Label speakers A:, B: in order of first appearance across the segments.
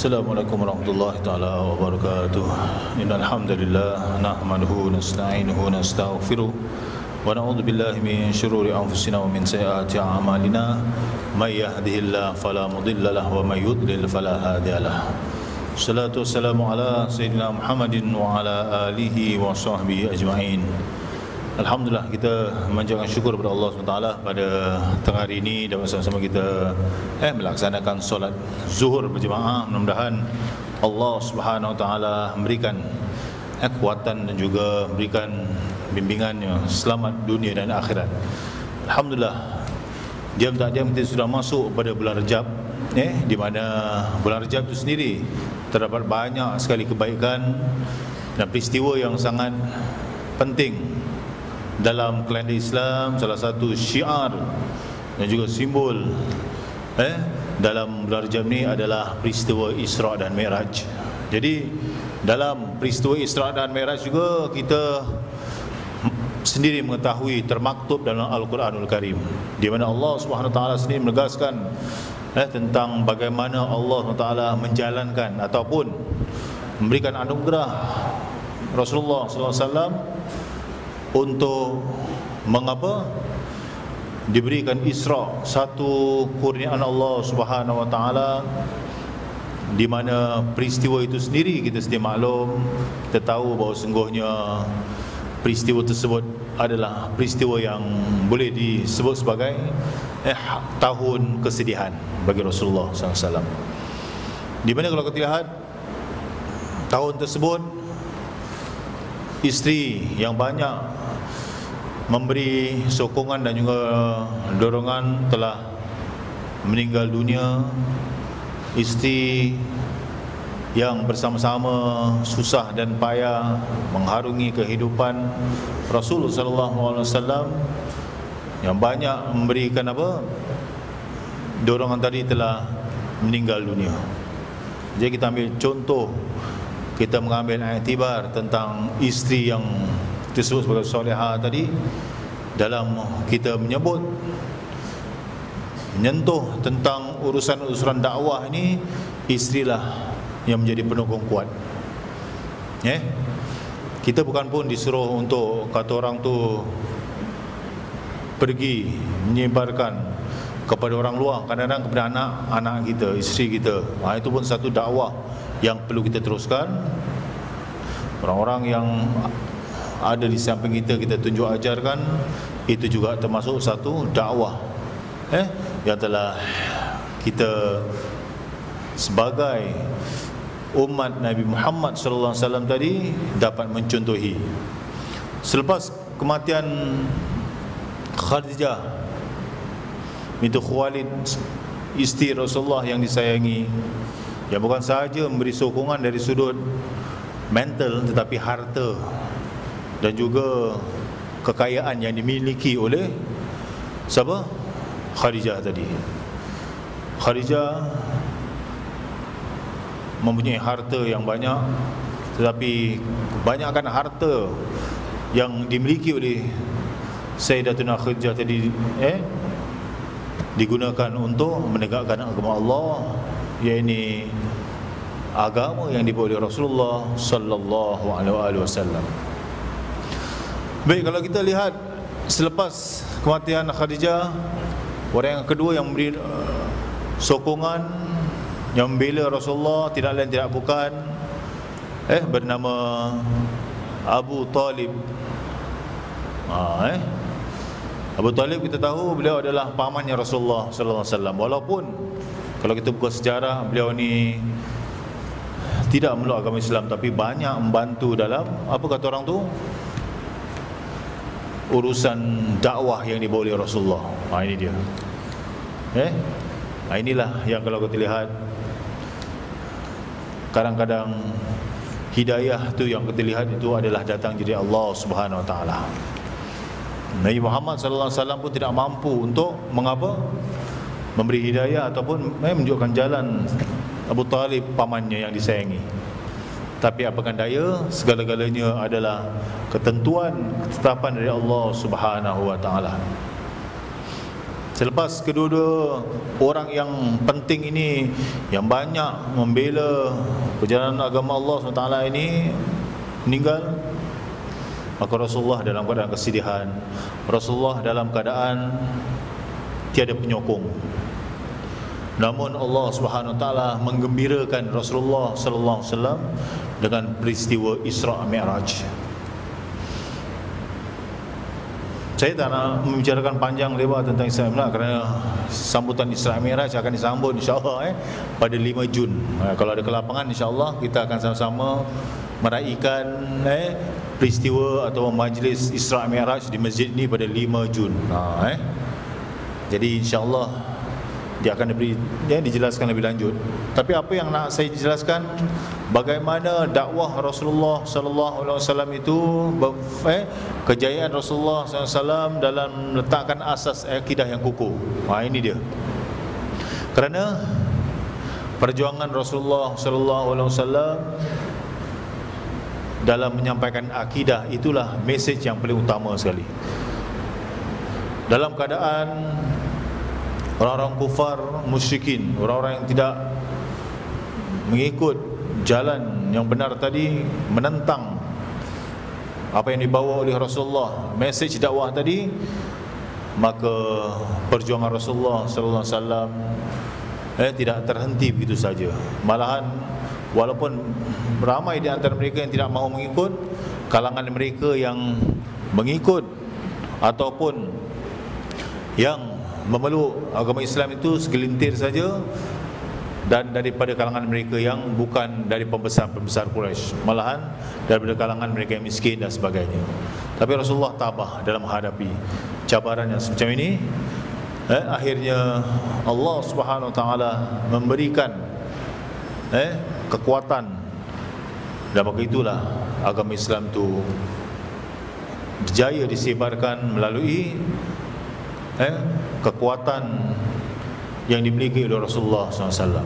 A: Assalamualaikum warahmatullahi taala wabarakatuh. Innal hamdalillah nahmaduhu nasta'inuhu nastaghfiruh wa na'udzu billahi min syururi anfusina wa min sayyiati a'malina. May yahdihillahu fala mudilla lahu wa may yudlil fala hadiyalah. Wassalatu wassalamu ala sayyidina Muhammadin wa ala alihi wa sahbihi ajma'in. Alhamdulillah, kita memanjatkan syukur kepada Allah SWT pada tengah hari ini dapat sama-sama kita melaksanakan solat zuhur berjemaah. Mudah-mudahan Allah SWT memberikan kekuatan dan juga memberikan bimbingannya selamat dunia dan akhirat. Alhamdulillah, diam tak diam kita sudah masuk pada bulan Rejab, di mana bulan Rejab itu sendiri terdapat banyak sekali kebaikan dan peristiwa yang sangat penting dalam kalender Islam. Salah satu syiar dan juga simbol dalam bulan Rejab ni adalah peristiwa Isra dan Mi'raj. Jadi dalam peristiwa Isra dan Mi'raj juga kita sendiri mengetahui termaktub dalam Al-Quranul Karim, di mana Allah Subhanahu Wa Taala sendiri menegaskan tentang bagaimana Allah SWT menjalankan ataupun memberikan anugerah Rasulullah SAW untuk mengapa diberikan Isra, satu kurniaan Allah Subhanahu Wa Taala, di mana peristiwa itu sendiri kita sendiri maklum, kita tahu bahawa sungguhnya peristiwa tersebut adalah peristiwa yang boleh disebut sebagai tahun kesedihan bagi Rasulullah SAW. Di mana kalau kita lihat tahun tersebut, isteri yang banyak memberi sokongan dan juga dorongan telah meninggal dunia. Isteri yang bersama-sama susah dan payah mengharungi kehidupan Rasulullah SAW, yang banyak memberikan dorongan tadi, telah meninggal dunia. Jadi kita ambil contoh, kita mengambil iktibar tentang isteri yang disebut sebagai solehah tadi, dalam kita menyentuh tentang urusan-urusan dakwah ini, isterilah yang menjadi pendukung kuat. Kita bukan pun disuruh untuk kata orang tu pergi menyebarkan kepada orang luar, kadang-kadang kepada anak-anak kita, isteri kita. Itu pun satu dakwah yang perlu kita teruskan. Orang-orang yang ada di samping kita, kita tunjuk ajarkan, itu juga termasuk satu dakwah yang telah kita sebagai umat Nabi Muhammad sallallahu alaihi wasallam tadi dapat mencontohi. Selepas kematian Khadijah binti Khuwailid, isteri Rasulullah yang disayangi, yang bukan sahaja memberi sokongan dari sudut mental, tetapi harta dan juga kekayaan yang dimiliki oleh siapa? Khadijah tadi. Khadijah mempunyai harta yang banyak, tetapi kebanyakan harta yang dimiliki oleh Sayyidatuna Khadijah tadi digunakan untuk menegakkan agama Allah, iaitu agama yang dibawa oleh Rasulullah sallallahu alaihi wasallam. Baik, kalau kita lihat selepas kematian Khadijah, orang yang kedua yang memberi sokongan, yang membela Rasulullah, tidak lain tidak bukan bernama Abu Talib. Abu Talib, kita tahu beliau adalah pamannya Rasulullah sallallahu alaihi wasallam. Walaupun kalau kita buka sejarah, beliau ni tidak memeluk agama Islam, tapi banyak membantu dalam kata orang tu, urusan dakwah yang dibawa oleh Rasulullah. Ini dia. Inilah yang kalau kita lihat, kadang-kadang hidayah tu yang kita lihat itu adalah datang dari Allah Subhanahu Wa Taala. Nabi Muhammad sallallahu alaihi wasallam pun tidak mampu untuk memberi hidayah ataupun menunjukkan jalan Abu Talib, pamannya yang disayangi. Tapi apakan daya, segala-galanya adalah ketentuan, ketetapan dari Allah Subhanahu Wa Taala. Selepas kedua-dua orang yang penting ini, yang banyak membela perjalanan agama Allah SWT ini meninggal, maka Rasulullah dalam keadaan kesedihan, Rasulullah dalam keadaan tiada penyokong. Namun Allah Subhanahu Wa Taala menggembirakan Rasulullah sallallahu alaihi wasallam dengan peristiwa Isra Mi'raj. Saya tak nak membicarakan panjang lebar tentang Isra Mi'raj kerana sambutan Isra Mi'raj akan disambut insya-Allah pada 5 Jun. Kalau ada kelapangan insya-Allah kita akan sama-sama meraihkan peristiwa atau majlis Isra Mi'raj di masjid ni pada 5 Jun. Jadi insya-Allah dia akan dijelaskan lebih lanjut. Tapi apa yang nak saya jelaskan, bagaimana dakwah Rasulullah sallallahu alaihi wasallam itu, kejayaan Rasulullah sallallahu alaihi wasallam dalam meletakkan asas akidah yang kukuh. Ini dia. Kerana perjuangan Rasulullah sallallahu alaihi wasallam dalam menyampaikan akidah itulah mesej yang paling utama sekali. Dalam keadaan orang-orang kufar, musyrikin, orang-orang yang tidak mengikut jalan yang benar tadi, menentang apa yang dibawa oleh Rasulullah, mesej dakwah tadi, maka perjuangan Rasulullah sallallahu alaihi wasallam tidak terhenti begitu saja. Malahan walaupun ramai di antara mereka yang tidak mahu mengikut, kalangan mereka yang mengikut ataupun yang memeluk agama Islam itu segelintir saja, dan daripada kalangan mereka yang bukan dari pembesar-pembesar Quraisy, malahan daripada kalangan mereka yang miskin dan sebagainya. Tapi Rasulullah tabah dalam menghadapi cabaran yang semacam ini. Akhirnya Allah Subhanahu Wa Taala memberikan kekuatan, dan maka itulah agama Islam itu berjaya disebarkan melalui kekuatan yang dimiliki oleh Rasulullah SAW.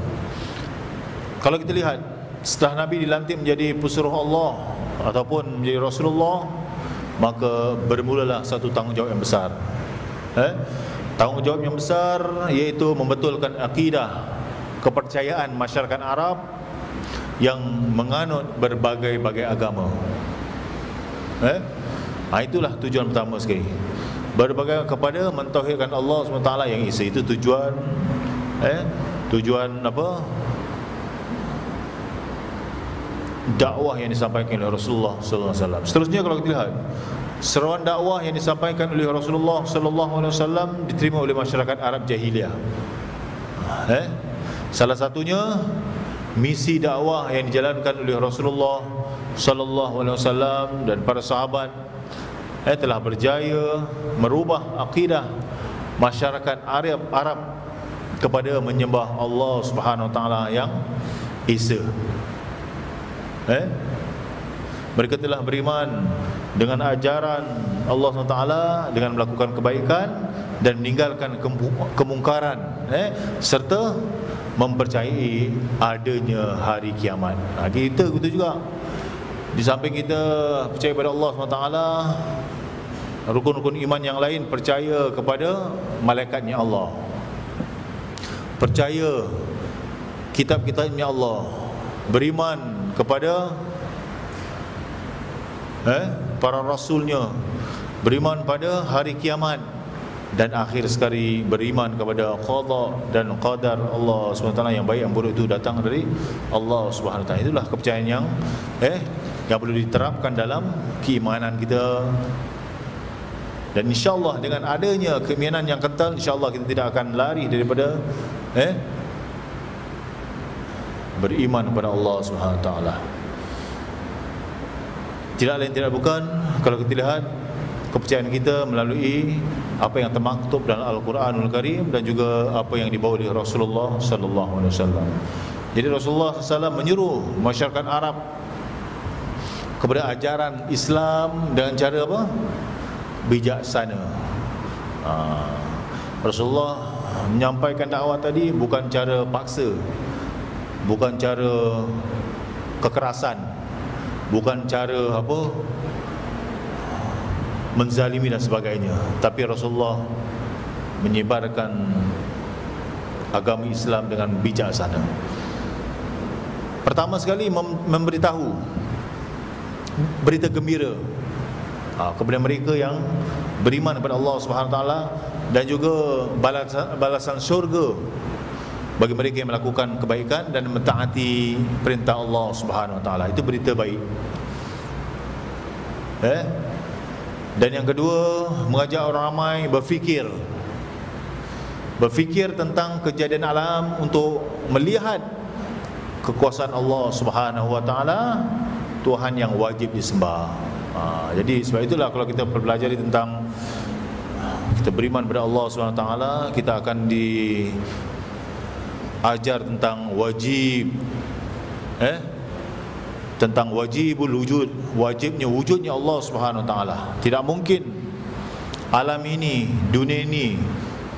A: Kalau kita lihat, setelah Nabi dilantik menjadi pesuruh Allah ataupun menjadi Rasulullah, maka bermulalah satu tanggungjawab yang besar. Tanggungjawab yang besar iaitu membetulkan akidah, kepercayaan masyarakat Arab yang menganut berbagai-bagai agama. Itulah tujuan pertama sekali. Berbagai kepada mentauhidkan Allah SWT yang Esa. Itu tujuan apa? Dakwah yang disampaikan oleh Rasulullah sallallahu alaihi wasallam. Seterusnya kalau kita lihat, seruan dakwah yang disampaikan oleh Rasulullah sallallahu alaihi wasallam diterima oleh masyarakat Arab jahiliyah. Salah satunya misi dakwah yang dijalankan oleh Rasulullah sallallahu alaihi wasallam dan para sahabat telah berjaya merubah akidah masyarakat Arab kepada menyembah Allah Subhanahu Wa Taala yang Esa. Mereka telah beriman dengan ajaran Allah SWT dengan melakukan kebaikan dan meninggalkan kemungkaran, serta mempercayai adanya hari kiamat. Kita begitu juga. Di samping kita percaya kepada Allah SWT, rukun-rukun iman yang lain percaya kepada malaikatnya Allah, percaya kitab-kitabnya Allah, beriman kepada para rasulnya, beriman pada hari kiamat, dan akhir sekali beriman kepada qada dan qadar Allah SWT yang baik yang buruk itu datang dari Allah SWT. Itulah kepercayaan yang perlu diterapkan dalam keimanan kita. Dan insya-Allah dengan adanya keimanan yang kental, insya-Allah kita tidak akan lari daripada beriman kepada Allah Subhanahu Wa Taala. Tidak lain tidak bukan kalau kita lihat kepercayaan kita melalui apa yang termaktub dalam Al-Quranul Karim dan juga apa yang dibawa oleh Rasulullah sallallahu alaihi wasallam. Jadi Rasulullah sallallahu alaihi wasallam menyuruh masyarakat Arab kepada ajaran Islam dengan cara apa? Bijaksana. Rasulullah menyampaikan dakwah tadi bukan cara paksa, bukan cara kekerasan, bukan cara apa, menzalimi dan sebagainya. Tapi Rasulullah menyebarkan agama Islam dengan bijaksana. Pertama sekali memberitahu berita gembira kepada mereka yang beriman kepada Allah Subhanahu Wa Taala, dan juga balasan syurga bagi mereka yang melakukan kebaikan dan mentaati perintah Allah Subhanahu Wa Taala. Itu berita baik. Dan yang kedua, mengajak orang ramai berfikir tentang kejadian alam untuk melihat kekuasaan Allah Subhanahu Wa Taala, Tuhan yang wajib disembah. Jadi sebab itulah kalau kita belajar tentang kita beriman kepada Allah Subhanahu Wa Taala, kita akan diajar tentang wajib, tentang wajibul wujud, wajibnya wujudnya Allah Subhanahu Wa Taala. Tidak mungkin alam ini, dunia ini,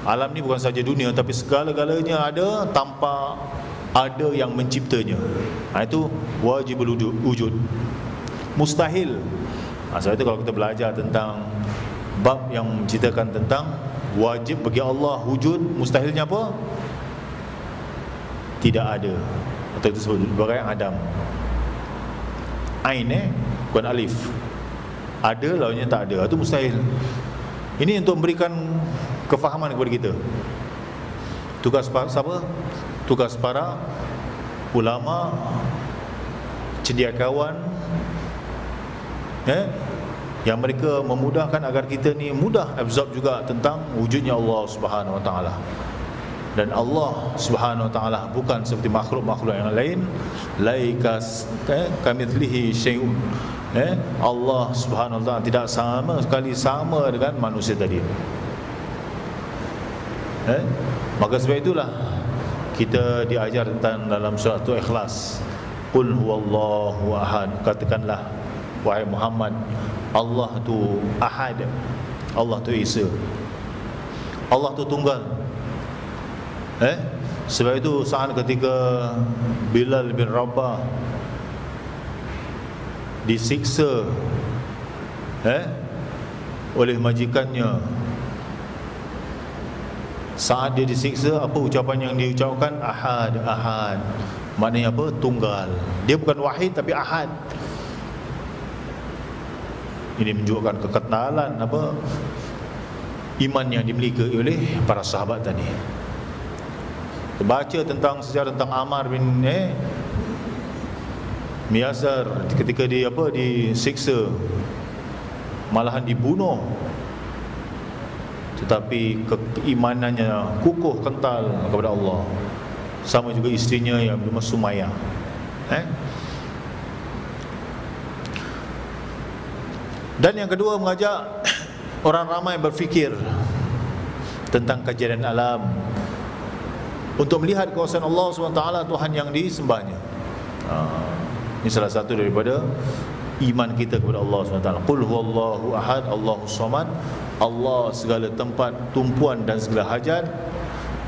A: alam ini bukan saja dunia, tapi segala-galanya ada tanpa ada yang menciptanya. Itu wajibul wujud, mustahil. Sebab itu kalau kita belajar tentang bab yang menceritakan tentang wajib bagi Allah wujud, mustahilnya apa? Tidak ada. Atau itu disebut sebagai Adam. Ain bukan alif. Ada lawannya tak ada, itu mustahil. Ini untuk memberikan kefahaman kepada kita. Tugas siapa? Tugas para ulama, cendekiawan, yang mereka memudahkan agar kita ni mudah absorb juga tentang wujudnya Allah Subhanahu Wa Taala. Dan Allah Subhanahu Wa Taala bukan seperti makhluk-makhluk yang lain. Laikas kamitslihi syai'un. Allah Subhanahu Wa Taala tidak sama sekali sama dengan manusia tadi. Maka sebab itulah kita diajar tentang dalam surah Ikhlas, qul huwallahu ahad, katakanlah wahai Muhammad, Allah tu ahad, Allah tu Esa, Allah tu tunggal. Sebab itu saat ketika Bilal bin Rabah disiksa oleh majikannya, saat dia disiksa, apa ucapan yang diucapkan? Ahad, ahad. Maknanya apa? Tunggal. Dia bukan wahid tapi ahad. Ini menunjukkan kekentalan apa iman yang dimiliki oleh para sahabat tadi. Baca tentang sejarah tentang Ammar bin Yasir ketika dia disiksa, malahan dibunuh, tetapi keimanannya kukuh kental kepada Allah. Sama juga isterinya yang bernama Sumayyah. Dan yang kedua, mengajak orang ramai berfikir tentang kejadian alam untuk melihat kekuasaan Allah SWT, Tuhan yang disembahnya. Ini salah satu daripada iman kita kepada Allah SWT. Qul huwallahu ahad, Allahus samad. Allah segala tempat tumpuan dan segala hajat.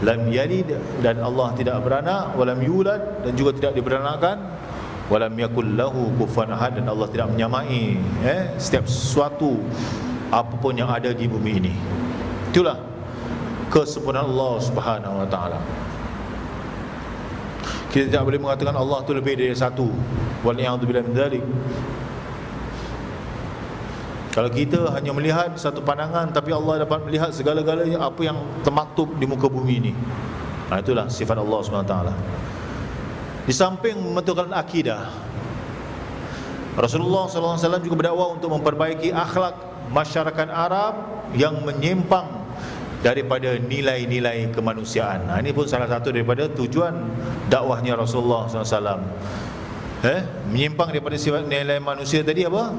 A: Lam yalid, dan Allah tidak beranak. Walam yulad, dan juga tidak diberanakkan. Walam yakul lahu kufuwan ahad, dan Allah tidak menyamai setiap sesuatu apapun yang ada di bumi ini. Itulah kesempurnaan Allah Subhanahu Wa Taala. Kita tidak boleh mengatakan Allah itu lebih dari satu. Waliyadzubillah min dzalik. Kalau kita hanya melihat satu pandangan, tapi Allah dapat melihat segala-galanya apa yang termaktub di muka bumi ini. Itulah sifat Allah SWT. Di samping membentukkan akidah, Rasulullah SAW juga berdakwah untuk memperbaiki akhlak masyarakat Arab yang menyimpang daripada nilai-nilai kemanusiaan. Ini pun salah satu daripada tujuan dakwahnya Rasulullah SAW. Menyimpang daripada sifat nilai manusia tadi apa?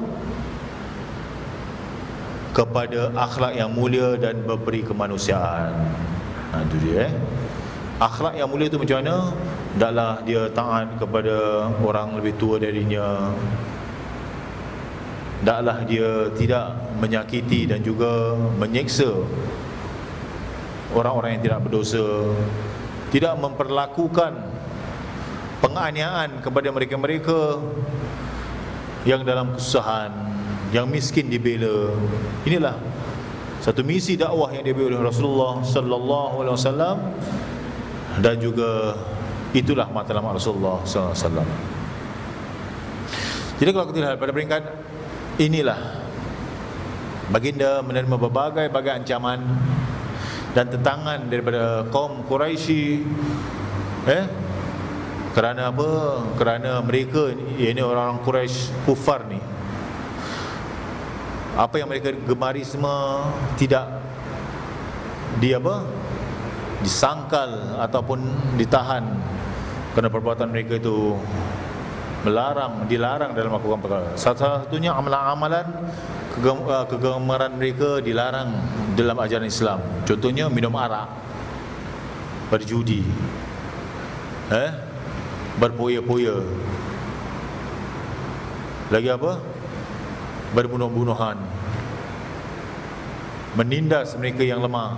A: Kepada akhlak yang mulia dan berberi kemanusiaan. Itu dia. Akhlak yang mulia itu macam mana? Taklah dia taat kepada orang lebih tua darinya. Taklah dia tidak menyakiti dan juga menyeksa orang-orang yang tidak berdosa. Tidak memperlakukan penganiayaan kepada mereka-mereka yang dalam kesusahan, yang miskin dibela. Inilah satu misi dakwah yang diambil oleh Rasulullah sallallahu alaihi wasallam, dan juga itulah matlamat Rasulullah sallallahu alaihi wasallam. Jadi kalau kita lihat pada peringkat inilah, baginda menerima berbagai ancaman dan tentangan daripada kaum Quraisy. Kerana apa? Kerana mereka, ini orang-orang Quraisy kufar ni, apa yang mereka gemari semua tidak disangkal ataupun ditahan, kerana perbuatan mereka itu dilarang dalam melakukan perkara. Satu-satunya amalan-amalan kegemaran mereka dilarang dalam ajaran Islam. Contohnya minum arak, berjudi, berpoya-poya, lagi apa? Berbunuh-bunuhan, menindas mereka yang lemah.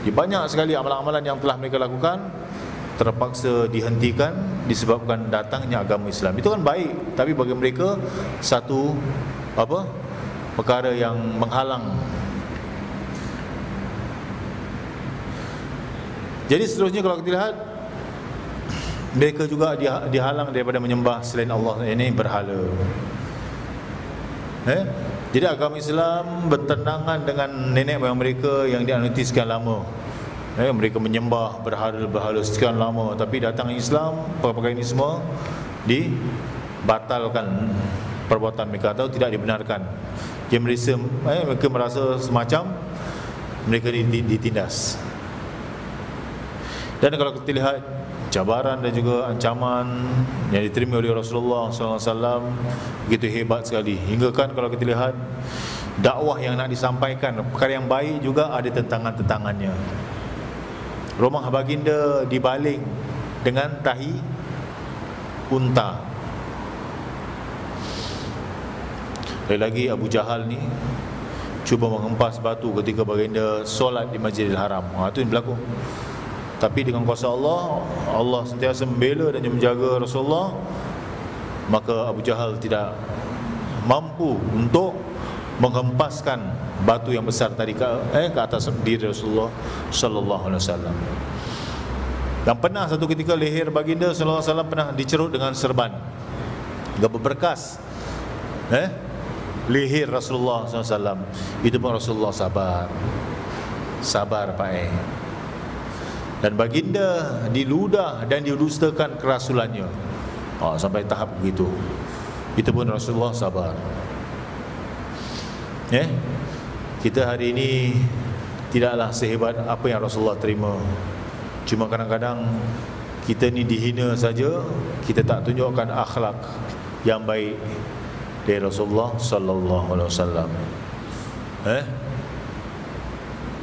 A: Banyak sekali amalan-amalan yang telah mereka lakukan terpaksa dihentikan disebabkan datangnya agama Islam. Itu kan baik, tapi bagi mereka satu perkara yang menghalang. Jadi seterusnya kalau kita lihat, mereka juga dihalang daripada menyembah selain Allah, ini berhala. Jadi agama Islam bertentangan dengan nenek moyang mereka yang dianuti sekian lama. Mereka menyembah berhala sekian lama, tapi datang Islam, perkara ini semua dibatalkan perbuatan mereka atau tidak dibenarkan. Mereka merasa semacam mereka ditindas. Dan kalau kita lihat cabaran dan juga ancaman yang diterima oleh Rasulullah SAW begitu hebat sekali, hingga kan kalau kita lihat dakwah yang nak disampaikan, perkara yang baik juga ada tentangan-tentangannya. Rumah baginda dibaling dengan tahi unta. Lagi Abu Jahal ni cuba menghempas batu ketika baginda solat di Masjidil Haram. Itu yang berlaku. Tapi dengan kuasa Allah, Allah sentiasa membela dan menjaga Rasulullah, maka Abu Jahal tidak mampu untuk menghempaskan batu yang besar tadi ke atas diri Rasulullah sallallahu alaihi wasallam. Dan pernah satu ketika leher baginda sallallahu alaihi wasallam pernah dicerut dengan serban. Berbekas leher Rasulullah sallallahu alaihi wasallam. Itu pun Rasulullah sabar Pak. Dan baginda diludah dan didustakan kerasulannya, sampai tahap begitu. Itu pun Rasulullah sabar. Kita hari ini tidaklah sehebat apa yang Rasulullah terima. Cuma kadang-kadang kita ni dihina saja, kita tak tunjukkan akhlak yang baik dari Rasulullah sallallahu alaihi wasallam.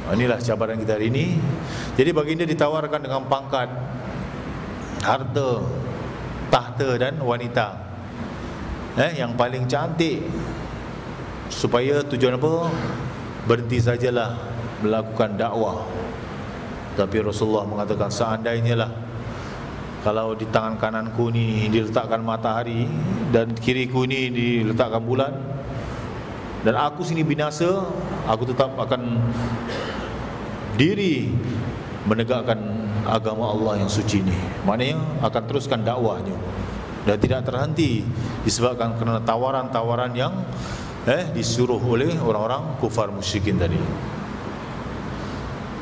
A: Inilah cabaran kita hari ini. Jadi baginda ditawarkan dengan pangkat, harta, tahta dan wanita, yang paling cantik, supaya tujuan apa? Berhenti sajalah melakukan dakwah. Tapi Rasulullah mengatakan, seandainya lah kalau di tangan kananku ni diletakkan matahari dan kiriku ni diletakkan bulan, dan aku sini binasa, aku tetap akan diri menegakkan agama Allah yang suci ni. Maknanya akan teruskan dakwahnya dan tidak terhenti disebabkan kerana tawaran-tawaran yang disuruh oleh orang-orang kufar musyrikin tadi.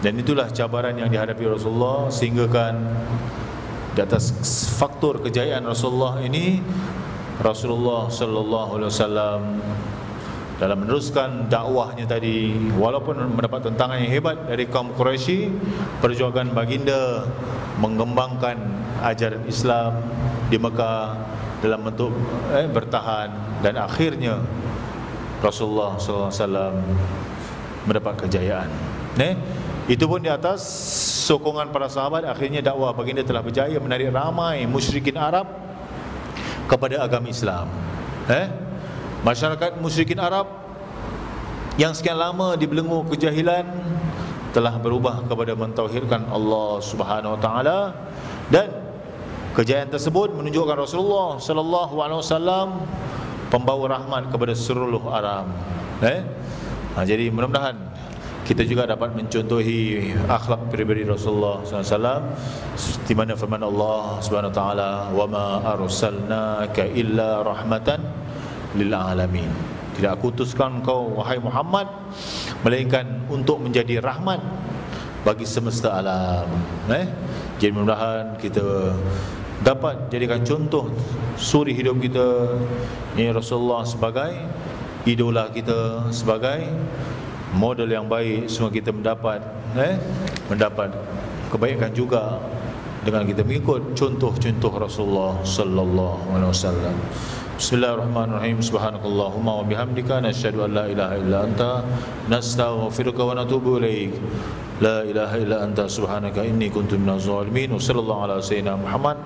A: Dan itulah cabaran yang dihadapi Rasulullah, sehingga kan di atas faktor kejayaan Rasulullah ini, Rasulullah sallallahu alaihi wasallam dalam meneruskan dakwahnya tadi, walaupun mendapat tentangan yang hebat dari kaum Quraisy, perjuangan baginda mengembangkan ajaran Islam di Mekah dalam bentuk bertahan, dan akhirnya Rasulullah SAW mendapat kejayaan. Itu pun di atas sokongan para sahabat. Akhirnya dakwah baginda telah berjaya menarik ramai musyrikin Arab kepada agama Islam. Masyarakat musyrikin Arab yang sekian lama dibelenggu kejahilan telah berubah kepada mentauhidkan Allah Subhanahu Wa Taala, dan kejayaan tersebut menunjukkan Rasulullah sallallahu alaihi wasallam pembawa rahmat kepada seluruh Arab. Jadi mudah-mudahan kita juga dapat mencontohi akhlak pribadi Rasulullah SAW, di mana firman Allah Subhanahu Wa Taala, "Wa ma arsalnaka illa rahmatan lil alamin." Tidak aku utuskan kau wahai Muhammad melainkan untuk menjadi rahmat bagi semesta alam. Jadi mudah-mudahan kita dapat jadikan contoh suri hidup kita ini Rasulullah sebagai idola kita, sebagai model yang baik. Semua kita mendapat kebaikan juga dengan kita mengikut contoh-contoh Rasulullah sallallahu alaihi wasallam. Bismillahirrahmanirrahim. Subhanakallahumma wa bihamdika nasyhadu an la ilaha illa anta nastaghfiruka wa natubu ilaik. La ilaha illa anta subhanaka inni kuntu minaz zalimin. Wa sallallahu ala sayyidina Muhammad.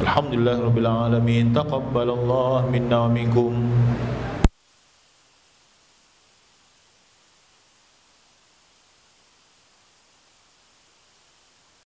A: Alhamdulillahirabbil alamin. Taqabbalallahu minna wa minkum.